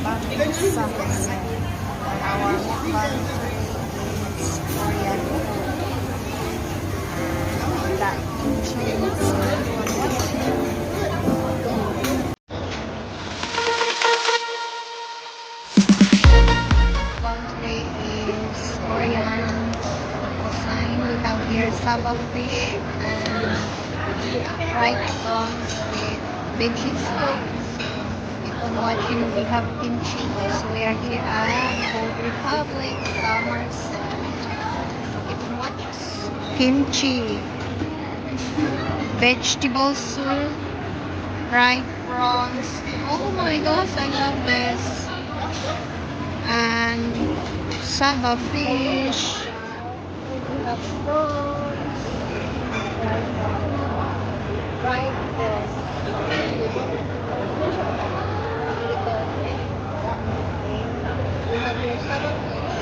Bamboo Samurai. Our mukbang is Korean. That kimchi. Country is Korean. Sign we have here saba fish and fried prawns with veggie sauce. On watching we have kimchi. So we are here at Old Republic, Somerset. You can watch kimchi, vegetable soup, fried prawns. Oh my gosh, I love this. And saba fish. We have prawns, fried prawns. We have your saba fish.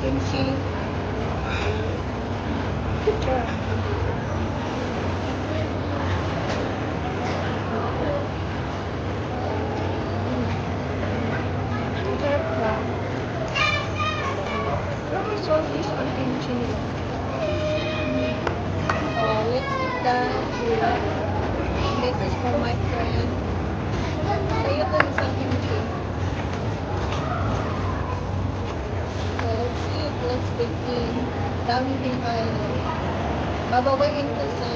Kimchi. So fish on kimchi nila. Let's eat that. This is for my friend. Sa'yo to isang kimchi. So let's eat. Let's begin. Daming din kayo. Babawain ko sa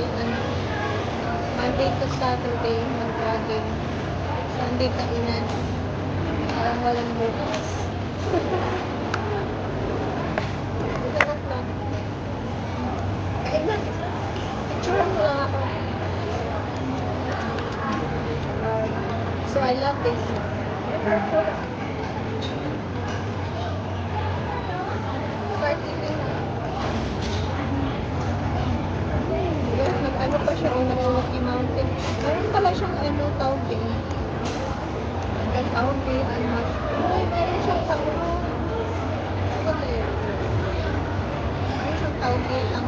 Monday to Saturday mag-jogging. Sunday kainan. Parang walang bukas. Kain na. Picture mo lang ako. So I love this. Start eating na. Yes, nag-ano pa siya o nag-Rocky Mountain. Meron pala siyang tauge. Tauge and mushroom. Ay, meron siyang tauge. Meron siyang tauge ang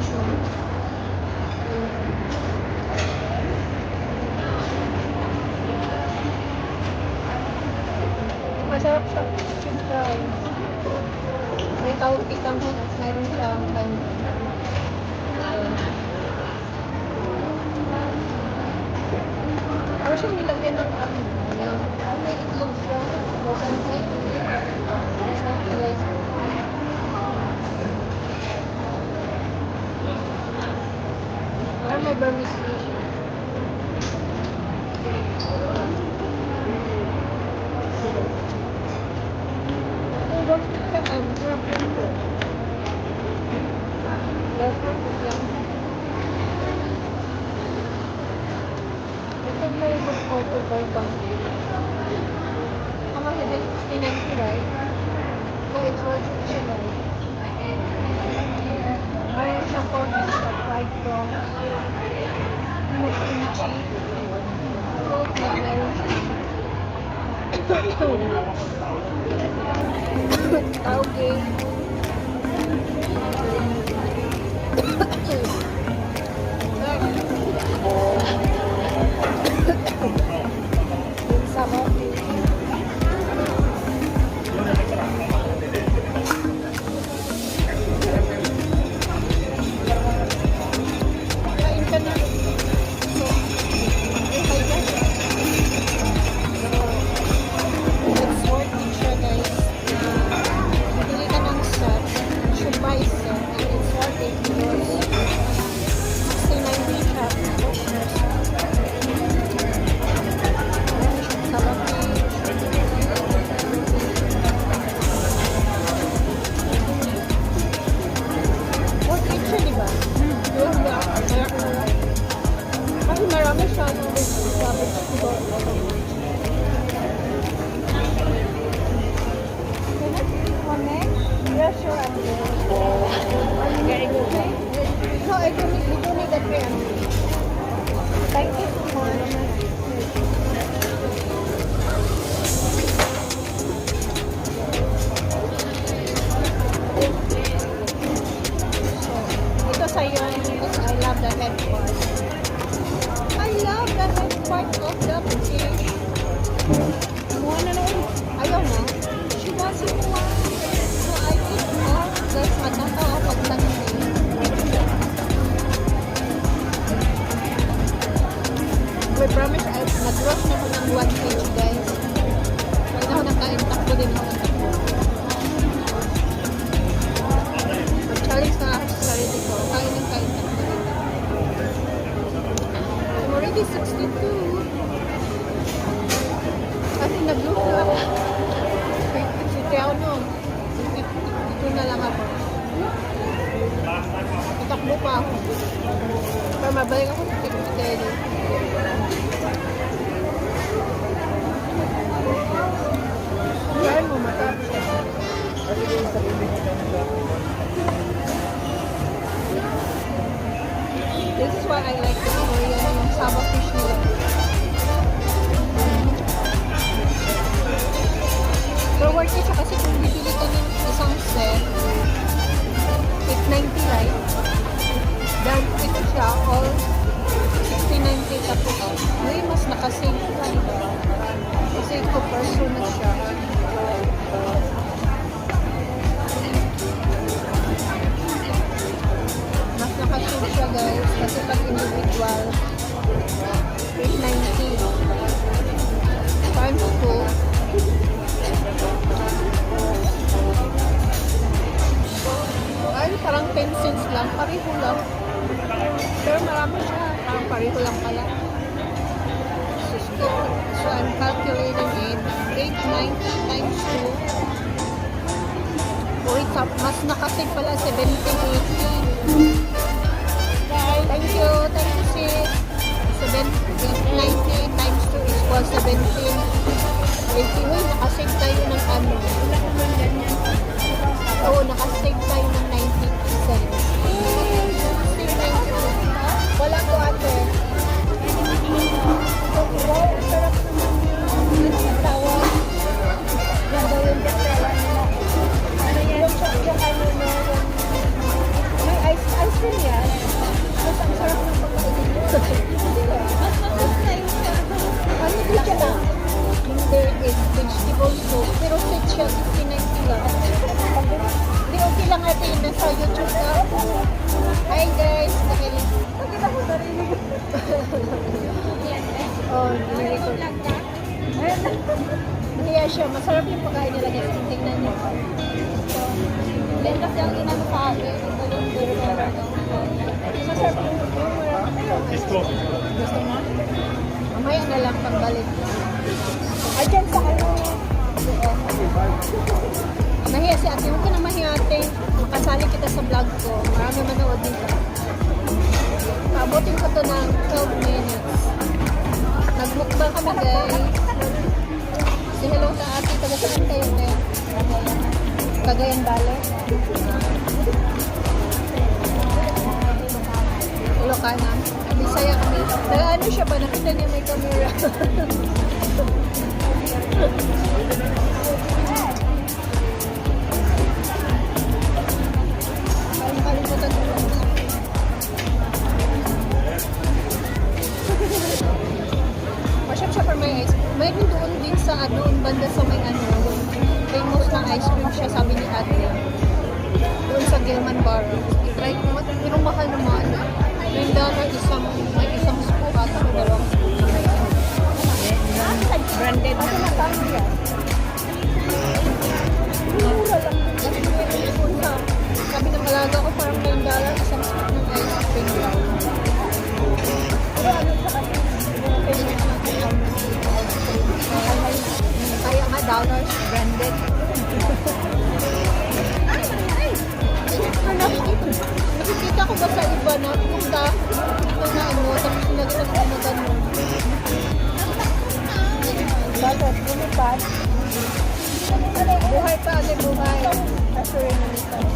masarap siya. Chicken fries. May tauge kang meron siyang ano siyang nilagyan ng may itlog siya. Broken egg. Or may Burmese fish. How much is it? 69, right? Oh, it's worth it, right? Mayroon siyang pork sa fried prawns. May kimchi. Pork na meron siyang tauge. Ito sa'yo, because I love the headboard. Ay, Uy, 62. Kasi nag-look na. Si Tiano. Ito na lang ako. Tatakbo pa ako. Pero mabalik ako sa Tiano. Kaya mo matapos siya. This is why I like the Korean yung saba fish nila. Pero worth it siya kasi kung bibili ka ng isang set, 890, right? Then ito siya, all 6090 tapos mas nakasave ka. Kasi ito person na siya. Mas nakasave siya guys kasi pag individual 890 times 2 ay parang 10 cents lang, pareho lang, pero marami siya, parang pareho lang pala. So I'm calculating it 890 times 2. Wait up, mas nakasave pala 1780. Thank you sis. 890 times 2 is equal 1780. Uy, nakasave tayo ng ano. Oo, nakasave tayo ng 90 cents. Wala ko ate. Sarap naman yung tawa. Yan daw yung tawa nila. Yung ano na may ice cream yan. Mas ang sarap ng pagkain. Ano siya na? There is vegetable soup. Pero set siya 59 lang. Hindi okay lang natin nasa YouTube ka. Hi guys. Nakita ko narinig. Oh, nire-record. Kaya siya, masarap yung pagkain nila guys. Tingnan niyo. Yan kasi ang inano sa akin. Ito yung burger. Masarap yung gusto mo? Mamaya na lang pagbalik. Ay, dyan sa ano. Mahiya si ate. Huwag ka na mahiya ate. Makasali kita sa vlog ko. Marami manood dito. Abutin ko to ng 12 minutes. Nagmukbang kami guys. Si hello sa ate. Taga-saan kayo din? Cagayan Valley. Ilocana. Bisaya kami. Ano siya ba? Nakita niya may camera. Parang kalimutan ko. Masyap siya for my ice. Mayroon doon din sa ano, banda sa may ano, famous na ice cream siya, sabi ni ate. Doon sa Gilman Bar. I-try ko naman. Pero mahal naman. $9 may isang scoop ata o dalawang scoop. Branded. Kasi matang yan. Mura lang. Sabi ng alaga ko parang $9 isang scoop ng ice cream lang. Pero ano sa kasi? Kaya nga dollars. Branded. Nakikita ko ba sa iba na punta ito na ano, tapos nagsagot na gano'n. Bakit? Lumipat? Buhay pa, ate, buhay. Asure na lumipat.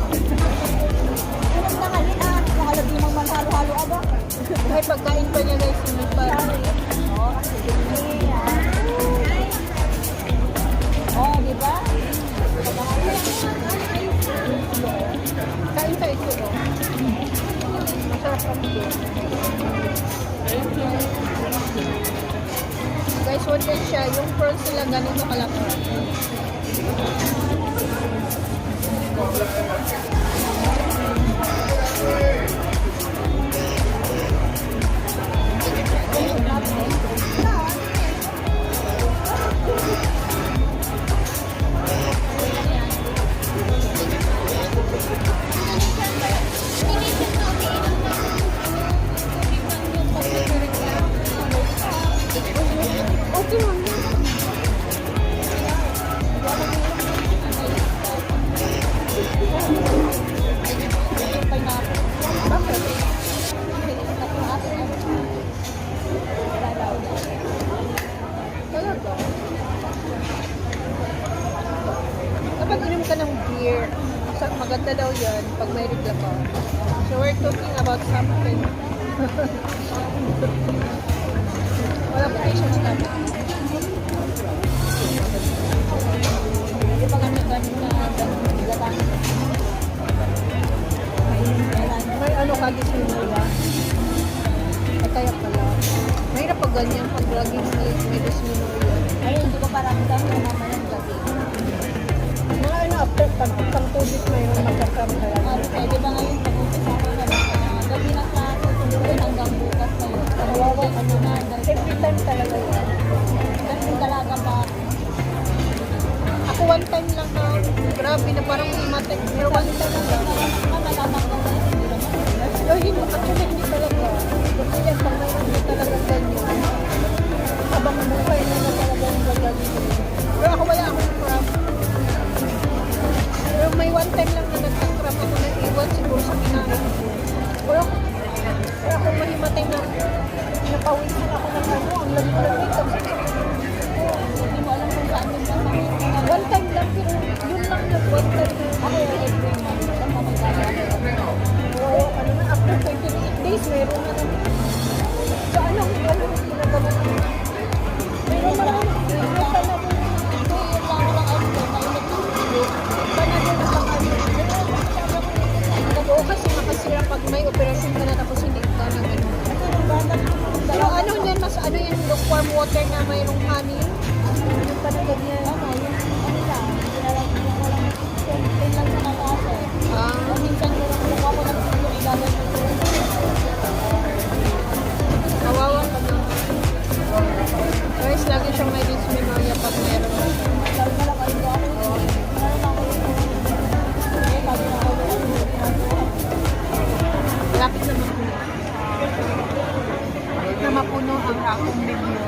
Anong nakalin ah? Nakalagi mong manghalo-halo aba? Buhay pagkain pa niya guys, lumipat. Oh, di ba? Kain tayo ito, oh. Masarap kami ito. Guys, what is siya? Yung prawns sila ganito kalaki. Maganda daw yan pag may reglaba. So we're talking about something. Wala pa patience natin. Hindi pa kami ganun na gatang. May ano kagising mo ba? At kaya pala. Mahirap pag ganyan pag laging may dysmenorrhea. Ay, hindi ko parang dami na naman ang gabi. Mga ano, after pag 2 weeks na yun, magkakram ka lang. Di ba ngayon, pag-umpisa ko na gabi na klase, tuloy hanggang bukas na yun. Kawawa, Ano na, Every time talaga yan. ganun talaga pa. Ako one time lang na, grabe na parang imatek. Pero one time lang. No, hindi, actually hindi talaga. Kasi yan, pag mayroon hindi talaga ganyan. Habang buhay na na talaga yung gagawin. Pero ako wala akong cramp. Pero may one time lang na nagka-cramp ako na iwan siguro sa kinain ko. Pero ako mahimatay na napawisan ako ng ano, ang lamig-lamig. Hindi mo alam kung saan yung One time lang, pero yun lang na one time na. ako every month. Saan pa magkakaroon? Oo, ano na, after 28 days, meron na naman. So, anong ginagawa ko? Meron na lang, may Panadol. Panadol na pang oo, kasi makasira pag may operasyon ka na tapos hindi ka na gano'n. Pero ano yan, mas ano yan, lukewarm water na mayroong honey. Yung Panadol yan. Ah, kawawa ka na. Guys, lagi siyang may dysmenorrhea pag meron. Lapit na mapuno ang akong video.